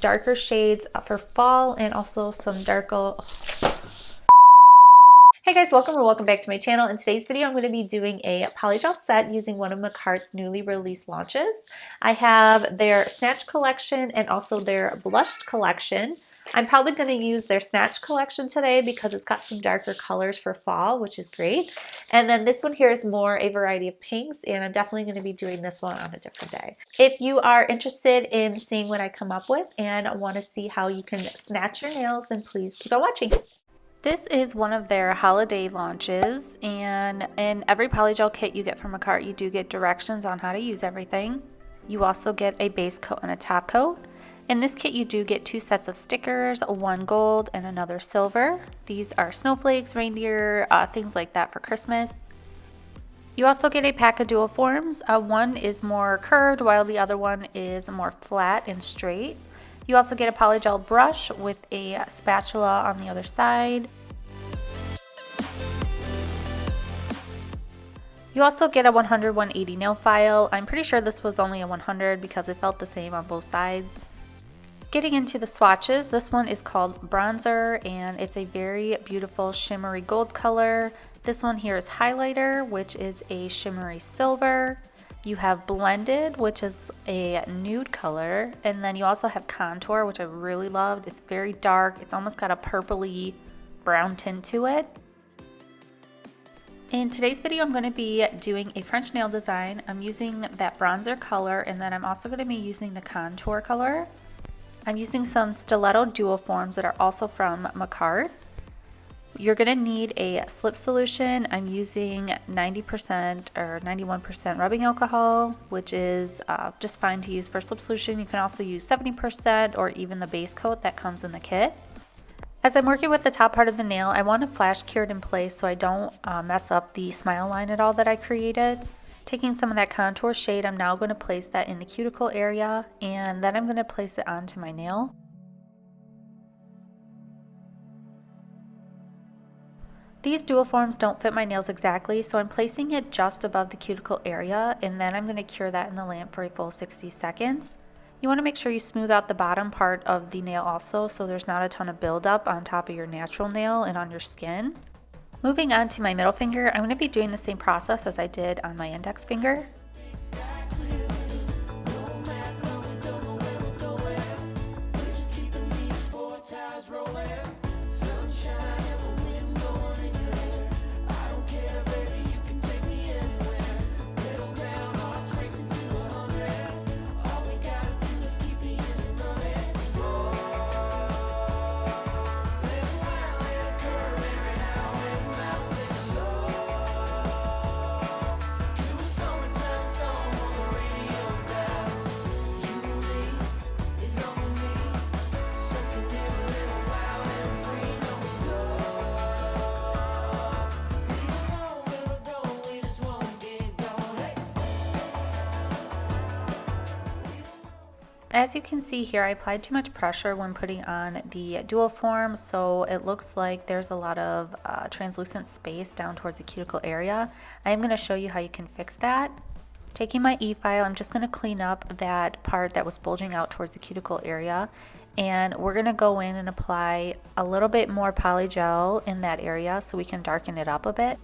darker shades for fall and also some darker. Hey guys, welcome back to my channel. In today's video, I'm going to be doing a polygel set using one of Makartt's newly released launches. I have their Snatch collection and also their Blushed collection. I'm probably going to use their Snatch collection today because it's got some darker colors for fall, which is great. And then this one here is more a variety of pinks, and I'm definitely going to be doing this one on a different day. If you are interested in seeing what I come up with and want to see how you can snatch your nails, then please keep on watching. This is one of their holiday launches, and in every polygel kit you get from Makartt, you do get directions on how to use everything. You also get a base coat and a top coat. In this kit you do get 2 sets of stickers, one gold and another silver. These are snowflakes, reindeer, things like that for Christmas. You also get a pack of dual forms. One is more curved while the other one is more flat and straight. You also get a polygel brush with a spatula on the other side. You also get a 100/180 nail file. I'm pretty sure this was only a 100 because it felt the same on both sides. Getting into the swatches, this one is called Bronzer and it's a very beautiful shimmery gold color. This one here is Highlighter, which is a shimmery silver. You have Blended, which is a nude color, and then you also have Contour, which I really loved. It's very dark. It's almost got a purpley brown tint to it. In today's video, I'm going to be doing a French nail design. I'm using that bronzer color, and then I'm also going to be using the contour color. I'm using some Stiletto dual forms that are also from Makartt. You're going to need a slip solution. I'm using 90% or 91% rubbing alcohol, which is just fine to use for slip solution. You can also use 70% or even the base coat that comes in the kit. As I'm working with the top part of the nail, I want to flash cure it in place so I don't mess up the smile line at all that I created. Taking some of that contour shade, I'm now going to place that in the cuticle area, and then I'm going to place it onto my nail. These dual forms don't fit my nails exactly, so I'm placing it just above the cuticle area, and then I'm going to cure that in the lamp for a full 60 seconds. You want to make sure you smooth out the bottom part of the nail also so there's not a ton of buildup on top of your natural nail and on your skin. Moving on to my middle finger, I'm going to be doing the same process as I did on my index finger. As you can see here, I applied too much pressure when putting on the dual form, so it looks like there's a lot of translucent space down towards the cuticle area. I am going to show you how you can fix that. Taking my e-file, I'm just going to clean up that part that was bulging out towards the cuticle area, and we're going to go in and apply a little bit more polygel in that area so we can darken it up a bit.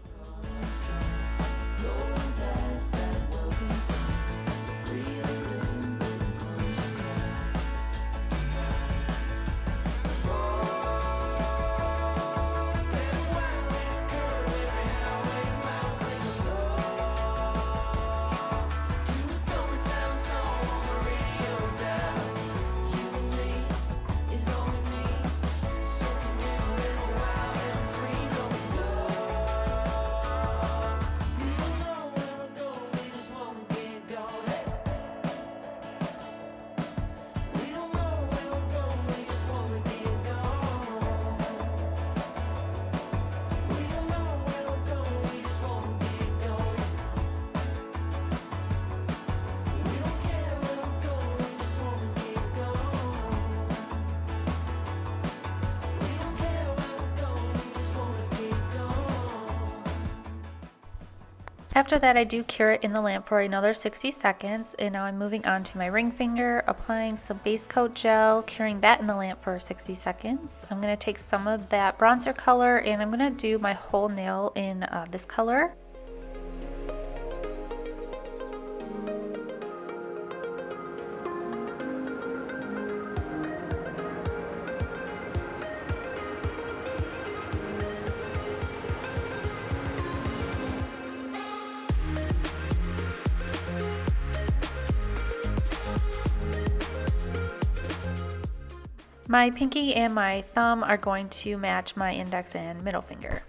After that, I do cure it in the lamp for another 60 seconds, and now I'm moving on to my ring finger, applying some base coat gel, curing that in the lamp for 60 seconds. I'm going to take some of that bronzer color and I'm going to do my whole nail in this color. My pinky and my thumb are going to match my index and middle finger.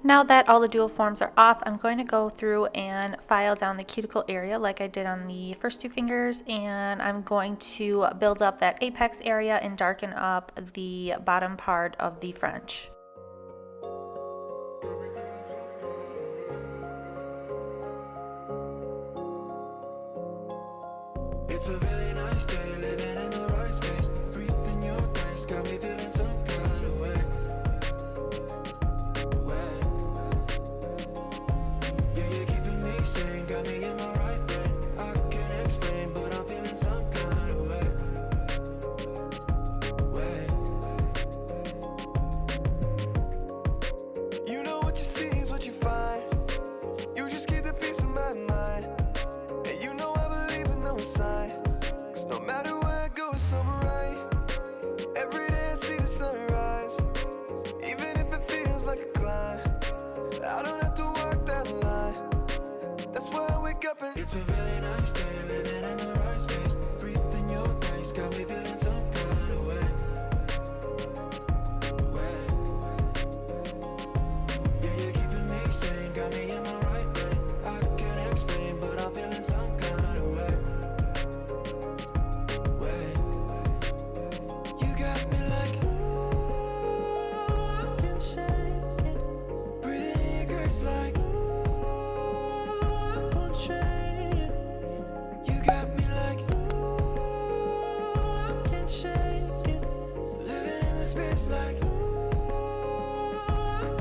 Now that all the dual forms are off, I'm going to go through and file down the cuticle area like I did on the first two fingers, and I'm going to build up that apex area and darken up the bottom part of the French. It's a really nice day, living in the right space, breathing your grace, got me feeling some kind of way. Yeah, you're keeping me sane, got me in my right brain. I can't explain, but I'm feeling some kind of way. You know what you see is what you find. You just keep the peace of my mind. And you know I believe in no sign. Cause no matter where I go, it's so bright. Every day I see the sunrise. Even if it feels like a climb, I don't have to walk that line. That's why I wake up and it's a really nice day, living in the right space, breathing your grace, got me feeling some kind of way. Yeah, you're keeping me sane, got me in my right brain. I can't explain, but I'm feeling some kind of way. You got me like, ooh, I can shake it. Breathing in your grace like, ooh, I won't trade it. You got me like, ooh, I can shake it. Living in the space like, ooh, I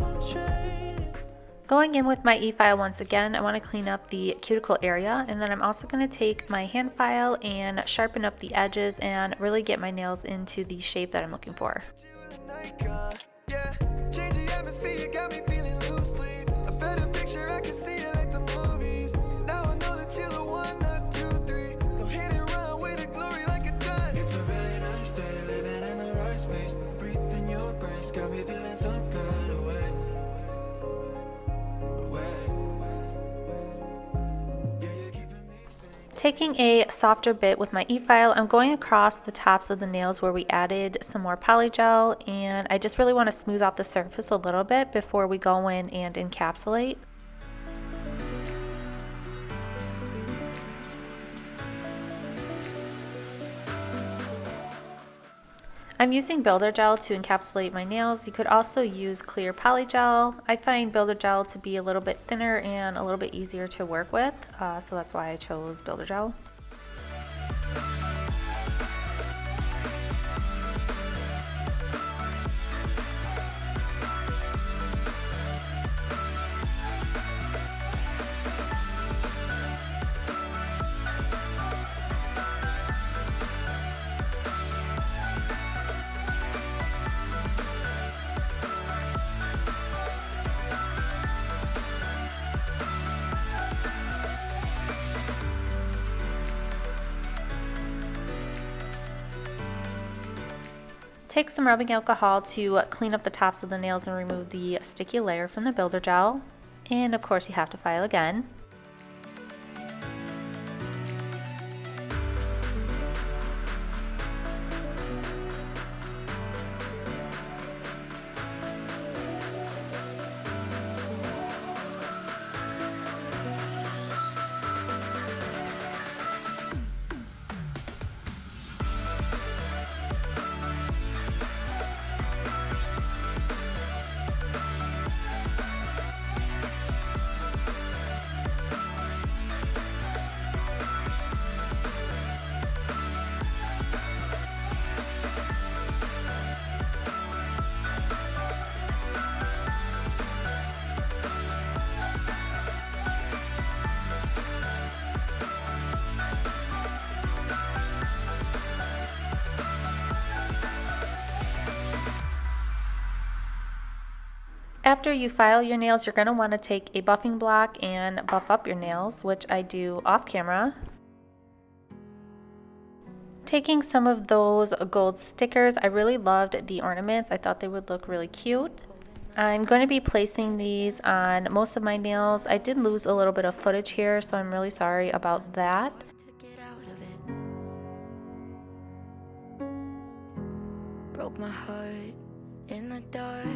won't trade it. Going in with my e-file once again, I want to clean up the cuticle area, and then I'm also going to take my hand file and sharpen up the edges and really get my nails into the shape that I'm looking for. Yeah, change the atmosphere, you got me feeling loosely. A better picture, I can see it like the movies. Now I know that you're the one, not 2, 3. Don't hit and run, way to glory like a dime. It's a really nice day, living in the right space, breathing your grace, got me feeling some kind of way. Yeah, you're keeping me sane. Taking a softer bit with my e-file, I'm going across the tops of the nails where we added some more polygel, and I just really want to smooth out the surface a little bit before we go in and encapsulate. I'm using builder gel to encapsulate my nails. You could also use clear polygel. I find builder gel to be a little bit thinner and a little bit easier to work with, so that's why I chose builder gel. Take some rubbing alcohol to clean up the tops of the nails and remove the sticky layer from the builder gel. And of course you have to file again. After you file your nails, you're going to want to take a buffing block and buff up your nails, which I do off camera. Taking some of those gold stickers, I really loved the ornaments. I thought they would look really cute. I'm going to be placing these on most of my nails. I did lose a little bit of footage here, so I'm really sorry about that. Broke my heart in the dark.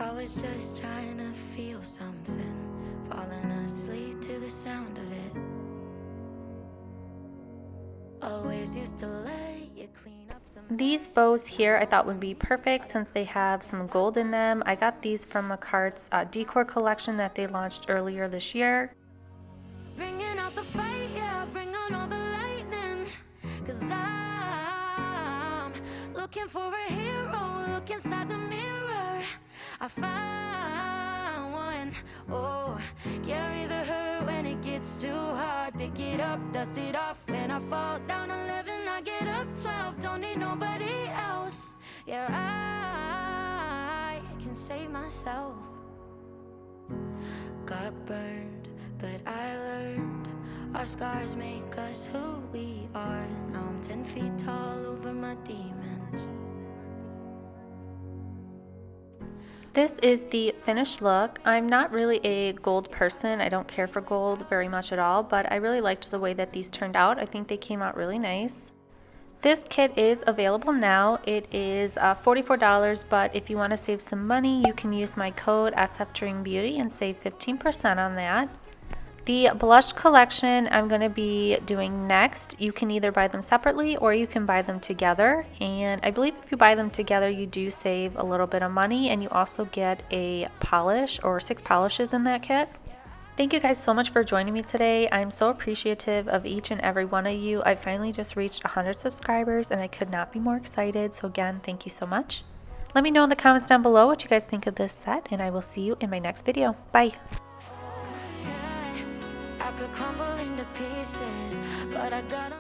I was just trying to feel something, falling asleep to the sound of it. Always used to let you clean up the... These bows here I thought would be perfect since they have some gold in them. I got these from Makartt's decor collection that they launched earlier this year. Bringing out the fight, yeah, bring on all the lightning. 'Cause I'm looking for a hero, look inside the mirror. I found one, oh, carry the hurt when it gets too hard. Pick it up, dust it off. When I fall down 11, I get up 12. Don't need nobody else. Yeah, I can save myself. Got burned, but I learned. Our scars make us who we are. Now I'm 10 feet tall over my demons. This is the finished look. I'm not really a gold person. I don't care for gold very much at all, but I really liked the way that these turned out. I think they came out really nice. This kit is available now. It is $44, but if you want to save some money, you can use my code SFdreambeauty and save 15% on that. The blush collection I'm going to be doing next. You can either buy them separately or you can buy them together. And I believe if you buy them together, you do save a little bit of money, and you also get a polish or 6 polishes in that kit. Thank you guys so much for joining me today. I'm so appreciative of each and every one of you. I finally just reached 100 subscribers and I could not be more excited. So again, thank you so much. Let me know in the comments down below what you guys think of this set, and I will see you in my next video. Bye. I could crumble into pieces, but I got